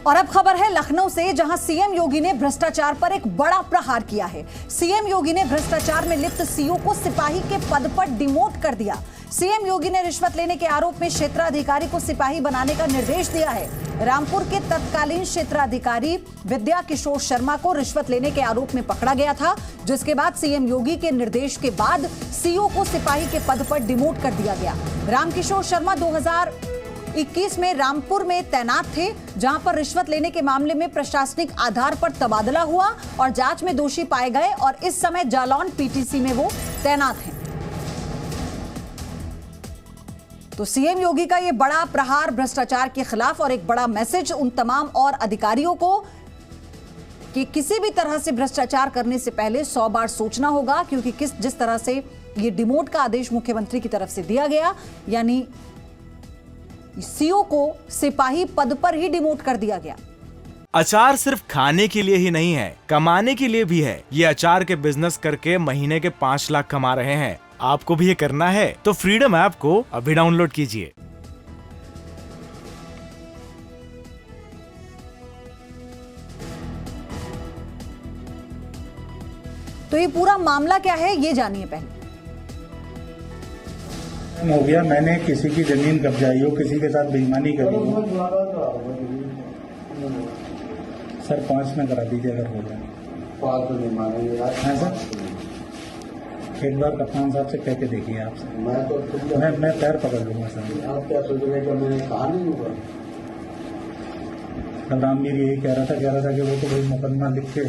और अब खबर है लखनऊ से, जहां सीएम योगी ने भ्रष्टाचार पर एक बड़ा प्रहार किया है। सीएम योगी ने भ्रष्टाचार में लिप्त सीओ को सिपाही के पद पर डिमोट कर दिया। सीएम योगी ने रिश्वत लेने के आरोप में क्षेत्राधिकारी को सिपाही बनाने का निर्देश दिया है। रामपुर के तत्कालीन क्षेत्राधिकारी विद्या किशोर शर्मा को रिश्वत लेने के आरोप में पकड़ा गया था, जिसके बाद सीएम योगी के निर्देश के बाद सीओ को सिपाही के पद पर डिमोट कर दिया गया। रामकिशोर शर्मा 2021 में रामपुर में तैनात थे, जहां पर रिश्वत लेने के मामले में प्रशासनिक आधार पर तबादला हुआ और जांच में दोषी पाए गए और इस समय जालौन पीटीसी में वो तैनात हैं। तो सीएम योगी का ये बड़ा प्रहार भ्रष्टाचार के खिलाफ और एक बड़ा मैसेज उन तमाम और अधिकारियों को कि किसी भी तरह से भ्रष्टाचार करने से पहले 100 बार सोचना होगा, क्योंकि जिस तरह से ये डिमोट का आदेश मुख्यमंत्री की तरफ से दिया गया, यानी सीओ को सिपाही पद पर ही डिमोट कर दिया गया। अचार सिर्फ खाने के लिए ही नहीं है, कमाने के लिए भी है। ये अचार के बिजनेस करके महीने के 5 लाख कमा रहे हैं। आपको भी ये करना है तो फ्रीडम ऐप को अभी डाउनलोड कीजिए। तो ये पूरा मामला क्या है, ये जानिए पहले। हो गया, मैंने किसी की जमीन कब्जाई हो, किसी के साथ बेईमानी करी हो, सर 5 में करा दीजिए अगर हो जाए। 5 तो नहीं मानेंगे यार। हाँ सर, एक बार कप्तान साहब से कह के देखिए आपसे। मैं पैर पकड़ लूंगा सर। आप क्या सोच रहे कि मैंने कहा नहीं होगा? कल रामवीर यही कह रहा था कि वो तो भाई मुकदमा लिख के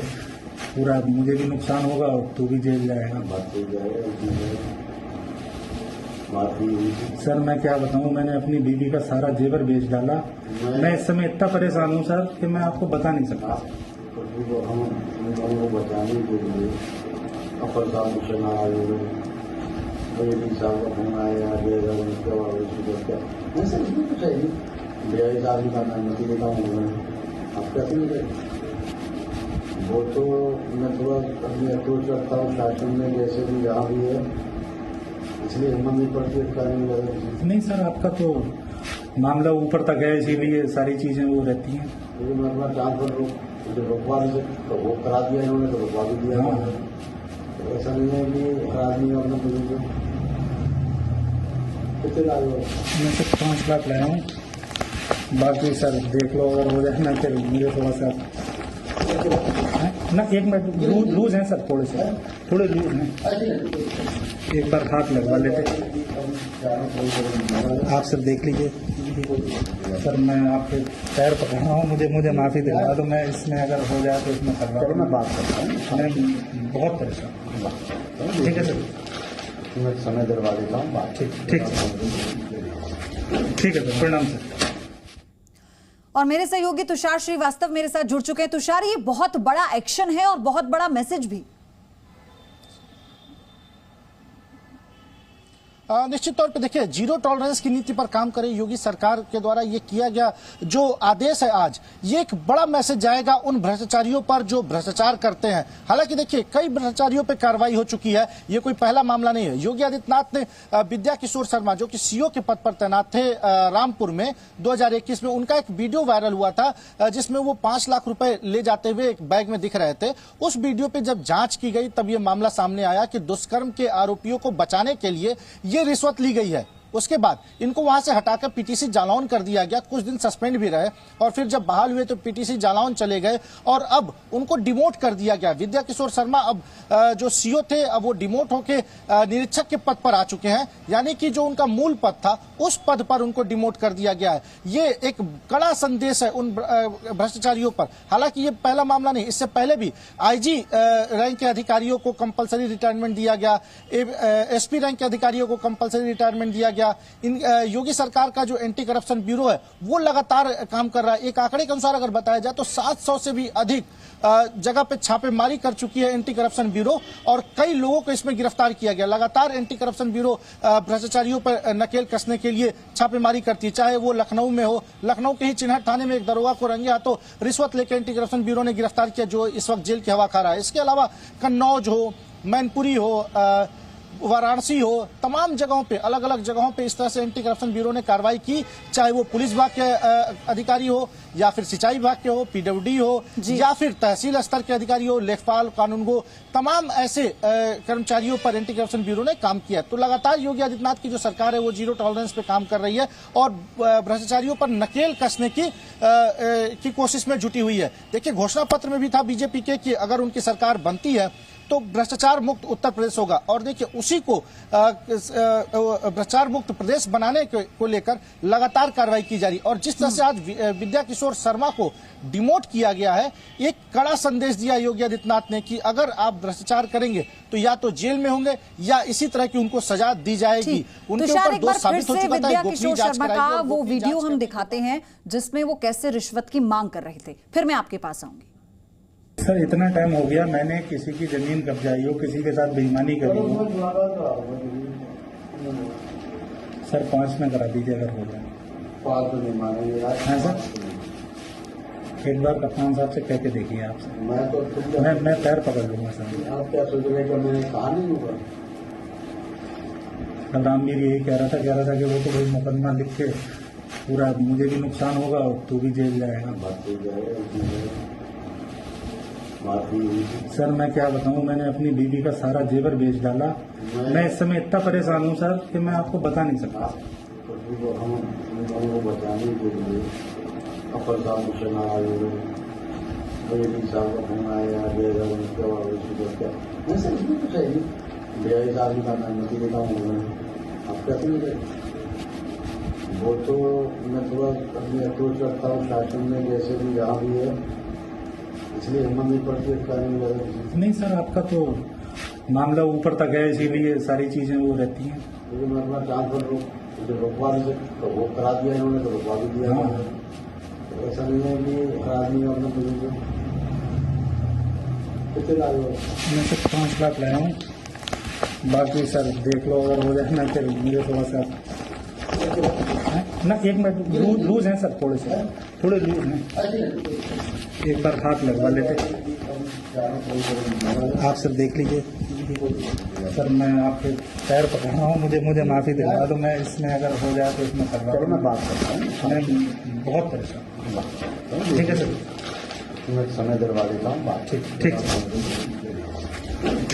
पूरा मुझे भी नुकसान होगा और तू भी जेल जाएगा। बात हो जाएगा। सर मैं क्या बताऊं, मैंने अपनी बीवी का सारा जेवर बेच डाला। मैं इस समय इतना परेशान हूं सर कि मैं आपको बता नहीं सकता। हम बचाने के लिए अपर साहब मिशन आए, साहब का फोन आया, ऐसा इसमें कुछ है नहीं। बेहद आदमी का अनुमति देता हूँ, आप कैसे नहीं करें? वो तो मैं थोड़ा अपनी अप्रोच करता हूँ शासन में, जैसे भी जहाँ भी है, इसलिए हिम्मत नहीं पड़ती करने। नहीं सर, आपका तो मामला ऊपर तक है, इसीलिए सारी चीजें वो रहती हैं। क्योंकि मैं अपना चांद पर रुकवा दी, तो वो करा दिया इन्होंने, तो रुकवा भी दिया। तो ऐसा नहीं है कि हर आदमी अपना पोजीशन। कितने लाए हो? मैं सिर्फ 5 लाख लाया हूँ, बाकी सर देख लो अगर हो जाए ना, फिर मुझे थोड़ा सा ना 1 मिनट लूज हैं सर, थोड़े लूज हैं। एक बार हाथ लगवा लेते आप सर, देख लीजिए सर। मैं आपके पैर पकड़ रहा हूँ, मुझे माफ़ी दिला दो। मैं इसमें अगर हो जाए तो इसमें करवा दो। मैं बात करता हूँ, मैं बहुत परेशान हूँ। ठीक है सर, मैं समय दिलवा देता हूँ। बात ठीक है सर, प्रणाम सर। और मेरे सहयोगी तुषार श्रीवास्तव मेरे साथ जुड़ चुके हैं। तुषार, ये बहुत बड़ा एक्शन है और बहुत बड़ा मैसेज भी। निश्चित तौर पे देखिए, जीरो टॉलरेंस की नीति पर काम करे योगी सरकार के द्वारा ये किया गया जो आदेश है आज, ये एक बड़ा मैसेज जाएगा उन भ्रष्टाचारियों पर जो भ्रष्टाचार करते हैं। हालांकि देखिए, कई भ्रष्टाचारियों पे कार्रवाई हो चुकी है, ये कोई पहला मामला नहीं है। योगी आदित्यनाथ ने विद्या किशोर शर्मा, जो कि सीओ के पद पर तैनात थे रामपुर में, 2021 में उनका एक वीडियो वायरल हुआ था, जिसमें वो 5 लाख रुपए ले जाते हुए एक बैग में दिख रहे थे। उस वीडियो पे जब जांच की गई तब ये मामला सामने आया कि दुष्कर्म के आरोपियों को बचाने के लिए ये रिश्वत ली गई है। उसके बाद इनको वहां से हटाकर पीटीसी जालौन कर दिया गया, कुछ दिन सस्पेंड भी रहे और फिर जब बहाल हुए तो पीटीसी जालौन चले गए और अब उनको डिमोट कर दिया गया। विद्या किशोर शर्मा अब जो सीओ थे, अब वो डिमोट होके निरीक्षक के पद पर आ चुके हैं, यानी कि जो उनका मूल पद था उस पद पर उनको डिमोट कर दिया गया है। ये एक कड़ा संदेश है उन भ्रष्टाचारियों पर। हालांकि ये पहला मामला नहीं, इससे पहले भी आईजी रैंक के अधिकारियों को कंपलसरी रिटायरमेंट दिया गया, एसपी रैंक के अधिकारियों को कंपलसरी रिटायरमेंट दिया गया। इन योगी सरकार का जो एंटी करप्शन ब्यूरो है वो लगातार काम कर रहा है। एक आंकड़े के अनुसार अगर बताया जाए तो 700 से भी अधिक जगह पे छापेमारी कर चुकी है एंटी करप्शन ब्यूरो और कई लोगों को इसमें गिरफ्तार किया गया। लगातार एंटी करप्शन ब्यूरो भ्रष्टाचारियों पर नकेल कसने के लिए छापेमारी करती है, चाहे वो लखनऊ में हो। लखनऊ के ही चिन्हट थाने में एक दरोगा को रंगे हाथों रिश्वत लेकर एंटी करप्शन ब्यूरो ने गिरफ्तार किया, जो इस वक्त जेल की हवा खा रहा है। इसके अलावा कन्नौज हो, मैनपुरी हो, वाराणसी हो, तमाम जगहों पे, अलग अलग जगहों पे इस तरह से एंटी करप्शन ब्यूरो ने कार्रवाई की, चाहे वो पुलिस विभाग के अधिकारी हो या फिर सिंचाई विभाग के हो, पीडब्ल्यूडी हो, या फिर तहसील स्तर के अधिकारी हो, लेखपाल, कानूनगो, तमाम ऐसे कर्मचारियों पर एंटी करप्शन ब्यूरो ने काम किया। तो लगातार योगी आदित्यनाथ की जो सरकार है वो जीरो टॉलरेंस पे काम कर रही है और भ्रष्टाचारियों पर नकेल कसने की कोशिश में जुटी हुई है। देखिए, घोषणा पत्र में भी था बीजेपी के कि अगर उनकी सरकार बनती है तो भ्रष्टाचार मुक्त उत्तर प्रदेश होगा। और देखिए, उसी को भ्रष्टाचार मुक्त प्रदेश बनाने को लेकर लगातार कार्रवाई की जा रही है। और जिस तरह से आज विद्या किशोर शर्मा को डिमोट किया गया है, एक कड़ा संदेश दिया योगी आदित्यनाथ ने कि अगर आप भ्रष्टाचार करेंगे तो या तो जेल में होंगे या इसी तरह की उनको सजा दी जाएगी। उनके ऊपर दोष साबित हो चुका था। विद्या किशोर शर्मा का वो वीडियो हम दिखाते हैं जिसमें वो कैसे रिश्वत की मांग कर रहे थे, फिर मैं आपके पास आऊंगी। सर, इतना टाइम हो गया, मैंने किसी की जमीन कब्जाई हो, किसी के साथ बेईमानी करी हो, सर 5 में करा दीजिए अगर हो जाए। 5 नहीं मानेंगे हाँ सर, एक बार कप्तान साहब से कह के देखिए आप सर। मैं पैर पकड़ लूंगा सर। आप क्या सोच रहे कि मैंने कहा नहीं होगा? बलरामवीर यही कह रहा था कि वो तो भाई मुकदमा लिख के पूरा मुझे भी नुकसान होगा और तू भी जेल जाएगा। सर मैं क्या बताऊं, मैंने अपनी बीवी का सारा जेवर बेच डाला। मैं इस समय इतना परेशान हूं सर कि मैं आपको बता नहीं सकता। हम को बचाने के लिए अपर साहब सेना आयोग साहब का फोन आया, मैं सर इसमें कुछ है नहीं, बेआई आदमी का अनुमति देता हूँ। आप कैसे नहीं, वो तो मैं थोड़ा अपनी अप्रोच रखता हूँ शासन में, जैसे भी जहाँ भी है, इसलिए हिम्मत नहीं पड़ती है। नहीं सर, आपका तो मामला ऊपर तक है, इसीलिए सारी चीजें वो रहती हैं। क्योंकि मैं अपना ट्रांसफर रुकवा दी, तो वो करा दिया इन्होंने, तो रुकवा भी दिया। तो ऐसा नहीं है कि हर आदमी अपना पोजीशन कितने लाए हो? मैं सिर्फ 5 लाख लाया हूँ, बाकी सर देख लो अगर हो जाए ना, फिर मुझे थोड़ा सा ना 1 मिनट लूज हैं सर, थोड़े लूज हैं, एक बार हाथ लगवा लेते। आप सर देख लीजिए सर, मैं आपके पैर पकड़ रहा हूँ, मुझे माफी दिला दो। मैं इसमें अगर हो जाए तो इसमें करवा दो। मैं बात करता हूँ, मैं बहुत परेशान हूँ। ठीक है सर, मैं समय दिलवा देता हूँ। ठीक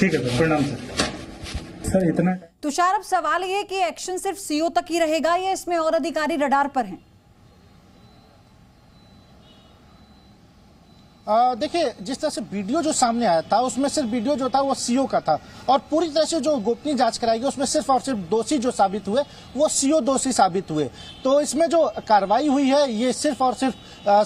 है सर, प्रणाम सर। इतना तुषार, अब सवाल ये कि एक्शन सिर्फ सीओ तक ही रहेगा या इसमें और अधिकारी रडार पर हैं? देखिए, जिस तरह से वीडियो जो सामने आया था उसमें सिर्फ वीडियो जो था वो सीओ का था और पूरी तरह से जो गोपनीय जांच कराई गई उसमें सिर्फ और सिर्फ दोषी जो साबित हुए वो सीओ दोषी साबित हुए। तो इसमें जो कार्रवाई हुई है ये सिर्फ और सिर्फ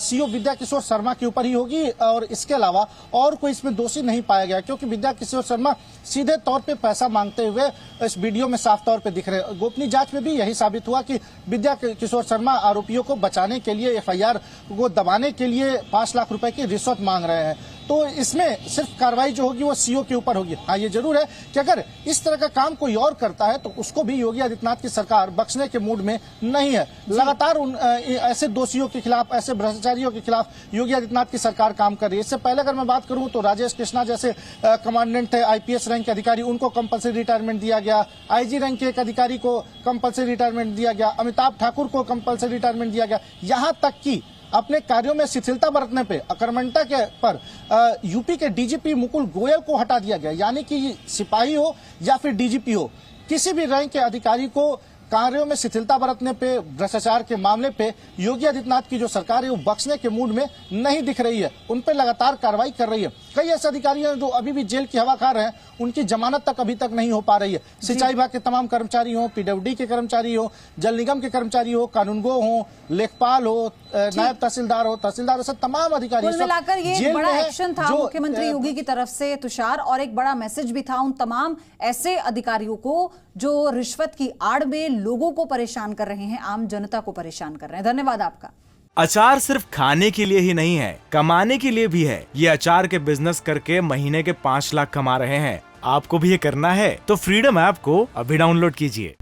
सीओ विद्या किशोर शर्मा के ऊपर ही होगी और इसके अलावा और कोई इसमें दोषी नहीं पाया गया, क्योंकि विद्या किशोर शर्मा सीधे तौर पे पैसा मांगते हुए इस वीडियो में साफ तौर पे दिख रहे हैं। गोपनीय जांच में भी यही साबित हुआ कि विद्या किशोर शर्मा आरोपियों को बचाने के लिए, एफआईआर को दबाने के लिए 5 लाख रुपए की रिश्वत मांग रहे हैं। तो इसमें सिर्फ कार्रवाई जो होगी वो सीओ के ऊपर होगी। हाँ, ये जरूर है कि अगर इस तरह का काम कोई और करता है तो उसको भी योगी आदित्यनाथ की सरकार बख्शने के मूड में नहीं है। लगातार उन ऐसे दोषियों के खिलाफ, ऐसे भ्रष्टाचारियों के खिलाफ योगी आदित्यनाथ की सरकार काम कर रही है। इससे पहले अगर मैं बात करूं तो राजेश कृष्णा जैसे कमांडेंट थे, आईपीएस रैंक के अधिकारी, उनको कंपल्सरी रिटायरमेंट दिया गया। आईजी रैंक के एक अधिकारी को कंपल्सरी रिटायरमेंट दिया गया। अमिताभ ठाकुर को कंपल्सरी रिटायरमेंट दिया गया। यहाँ तक कि अपने कार्यों में शिथिलता बरतने पे, अकर्मण्यता के पर यूपी के डीजीपी मुकुल गोयल को हटा दिया गया। यानी कि सिपाही हो या फिर डीजीपी हो, किसी भी रैंक के अधिकारी को कार्यों में शिथिलता बरतने पे, भ्रष्टाचार के मामले पे योगी आदित्यनाथ की जो सरकार है वो बख्शने के मूड में नहीं दिख रही है। उन पे लगातार कार्रवाई कर रही है। कई ऐसे अधिकारी हैं जो अभी भी जेल की हवा खा रहे हैं, उनकी जमानत तक अभी तक नहीं हो पा रही है। सिंचाई विभाग के तमाम कर्मचारी हो, पीडब्ल्यूडी के कर्मचारी हो, जल निगम के कर्मचारी हो, कानूनगो हो, लेखपाल हो, नायब तहसीलदार हो, तहसीलदार हो, तमाम अधिकारी कुल मिलाकर ये एक बड़ा एक्शन था मुख्यमंत्री योगी की तरफ से तुषार, और एक बड़ा मैसेज भी था उन तमाम ऐसे अधिकारियों को जो रिश्वत की आड़ में लोगों को परेशान कर रहे हैं, आम जनता को परेशान कर रहे हैं। धन्यवाद आपका। अचार सिर्फ खाने के लिए ही नहीं है, कमाने के लिए भी है। ये अचार के बिजनेस करके महीने के 5 लाख कमा रहे हैं। आपको भी ये करना है तो फ्रीडम ऐप को अभी डाउनलोड कीजिए।